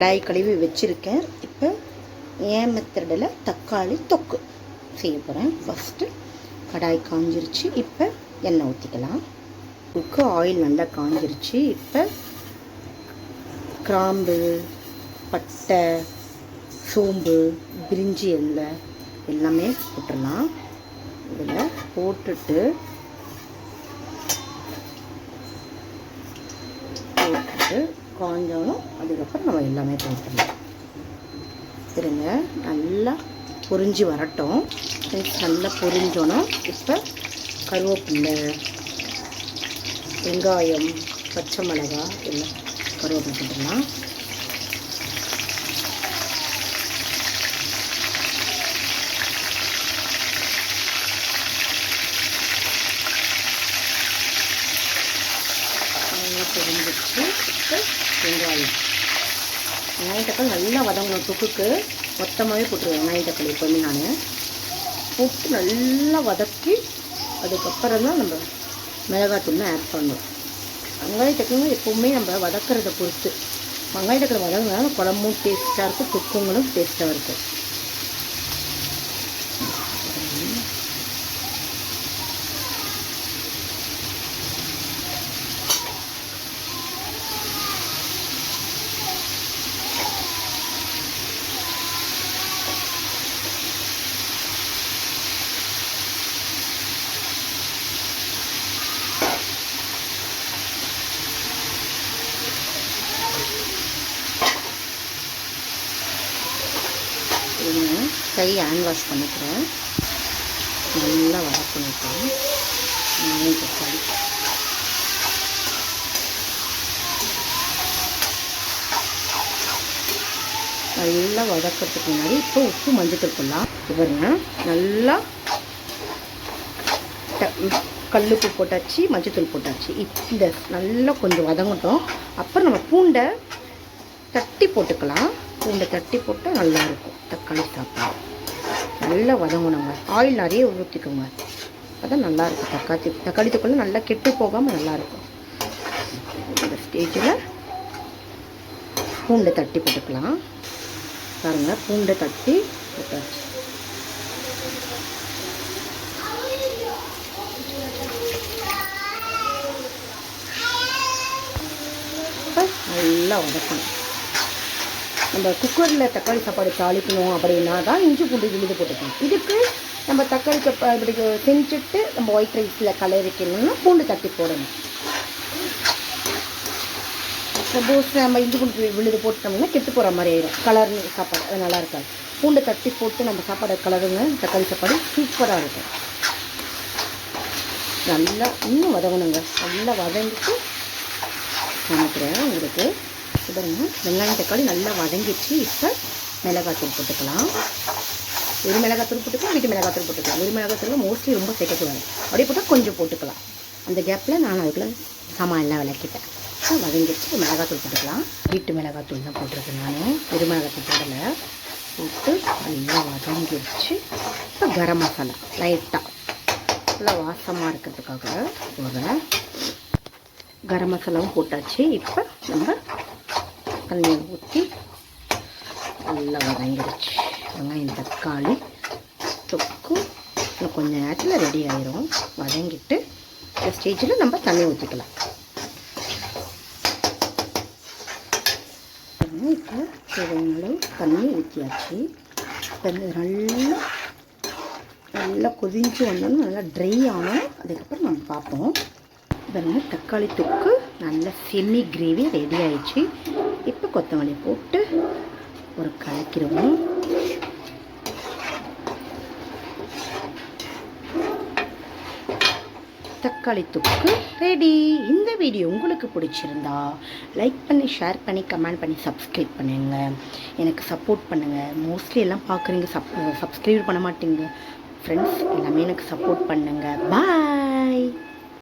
கடாய் கழுவி வச்சுருக்கேன். இப்போ என் மெத்தடில் தக்காளி தொக்கு செய்ய போகிறேன். ஃபஸ்ட்டு கடாய் காஞ்சிருச்சு. இப்போ எண்ணெய் ஊற்றிக்கலாம். ஆயில் நல்லா காஞ்சிருச்சு. இப்போ கிராம்பு, பட்டை, சோம்பு, பிரிஞ்சி இலை எல்லாமே போட்டுடலாம். இதில் போட்டுட்டு காஞ்சாலும் அதுக்கப்புறம் நம்ம எல்லாமே போட்டுடலாம். இருங்க, நல்லா பொரிஞ்சு வரட்டும். நல்லா பொரிஞ்சோன்னா இப்போ கருவேப்பிலை, வெங்காயம், பச்சை மிளகாய் எல்லாம் கருவேப்பிலை போட்டுடலாம். பொரிஞ்சிச்சு. இப்போ வெங்காயம் தக்காளி நல்லா வதங்கணும். தொக்குக்கு மொத்தமாகவே போட்டுருவேன். வெங்காயம் தக்காளி எப்போவுமே நான் போட்டு நல்லா வதக்கி அதுக்கப்புறம் தான் நம்ம மிளகாத்தூள்னு ஆட் பண்ணணும். வெங்காய தக்காளி எப்போவுமே நம்ம வதக்கிறத பொறுத்து. வெங்காய தக்காளி வதங்கினாலும் குழம்பும் டேஸ்ட்டாக இருக்கும், தொக்குங்களும் டேஸ்ட்டாக இருக்கும். கை ஹேண்ட் வாஷ் பண்ணிக்கிறேன். நல்லா வதக்கணும். தக்காளி நல்லா வதக்கிறதுக்கு முன்னாடி இப்போ உப்பு மஞ்சள் தூள் பாருங்க. நல்லா கல்லுப்பு போட்டாச்சு, மஞ்சத்தூள் போட்டாச்சு. இந்த நல்லா கொஞ்சம் வதங்கட்டும். அப்புறம் நம்ம பூண்டை தட்டி போட்டுக்கலாம். பூண்டை தட்டி போட்டால் நல்லாயிருக்கும் தக்காளி சாப்பாடு. நல்லா வதங்கணுங்க. ஆயில் நிறைய ஊற்றிக்கோங்க. அதான் நல்லாயிருக்கும். தக்காளி தொக்குள்ள நல்லா கெட்டு போகாமல் நல்லாயிருக்கும். இந்த ஸ்டேஜில் பூண்டை தட்டி போட்டுக்கலாம். பாருங்கள், பூண்டை தட்டி போட்டாச்சு. நல்லா வதக்கணும். நம்ம குக்கரில் தக்காளி சாப்பாடு தாளிக்கணும் அப்படின்னா தான் இஞ்சி பூண்டு விழுது போட்டுக்கணும். இதுக்கு நம்ம தக்காளி இப்படி செஞ்சுட்டு நம்ம ஒயிட் ரைஸில் கலரிக்கணும்னா பூண்டு தட்டி போடணும். சப்போஸ் நம்ம இஞ்சி பூண்டு விழுது போட்டோம்னா கெட்டு போகிற மாதிரி ஆயிடும். கலர் சாப்பாடு அது நல்லா இருக்காது. பூண்டு தட்டி போட்டு நம்ம சாப்பாடை கலருங்க. தக்காளி சாப்பாடு சூப்பராக இருக்கும். நல்லா இன்னும் வதங்கணுங்க. நல்லா வதங்கிட்டு சமைக்கிறேன் உங்களுக்கு. பாருங்க, வெங்காயம் தக்காளி நல்லா வதங்கிடுச்சு. இப்போ மிளகாத்தூள் போட்டுக்கலாம். ஒரு மிளகாத்தூள் போட்டுக்கலாம், வீட்டு மிளகாத்தூள் போட்டுக்கலாம். ஒரு மிளகாத்தூள் மோஸ்ட்லி ரொம்ப சேர்க்கக்கூடாது. அப்படியே போட்டால் கொஞ்சம் போட்டுக்கலாம். அந்த கேப்பில் நான் அதுக்குள்ளே சாமான் எல்லாம் விளக்கிட்டேன். வதங்கிடுச்சு. மிளகாத்தூள் போட்டுக்கலாம். வீட்டு மிளகாத்தூள் தான் போட்டிருக்கேன் நான். ஒரு மிளகாத்தூள் போடலை. போட்டு நல்லா வதங்கிடுச்சு. இப்போ கரம் மசாலா லைட்டாக நல்லா வாசமாக இருக்கிறதுக்காக போடுறேன். கரம் மசாலாவும் போட்டாச்சு. இப்போ நம்ம தண்ணியை ஊற்றி நல்லா வதங்கிடுச்சு. வெங்காயம் தக்காளி தொக்கு இன்னும் கொஞ்சம் நேரத்தில் ரெடி ஆயிரும். வதங்கிட்டு இந்த ஸ்டேஜில் நம்ம தண்ணி ஊற்றிக்கலாம். இப்போ தேவையான தண்ணி ஊற்றியாச்சு. இப்போ நல்லா கொதிஞ்சு வந்தோம்னா நல்லா ட்ரை ஆனோம். அதுக்கப்புறம் நம்ம பார்ப்போம். பாருங்க, தக்காளி தொக்கு நல்ல செமி கிரேவி ரெடி ஆயிடுச்சு. இப்போ கொத்தமல்லி போட்டு ஒரு கலக்கிடுவோம். தக்காளி தொக்கு ரெடி. இந்த வீடியோ உங்களுக்கு பிடிச்சிருந்தா லைக் பண்ணி, ஷேர் பண்ணி, கமெண்ட் பண்ணி, சப்ஸ்கிரைப் பண்ணுங்க. எனக்கு சப்போர்ட் பண்ணுங்கள். மோஸ்ட்லி எல்லாம் பார்க்குறீங்க, சப்ஸ்கிரைப் பண்ண மாட்டீங்க. ஃப்ரெண்ட்ஸ் எல்லாமே எனக்கு சப்போர்ட் பண்ணுங்கள். பாய்.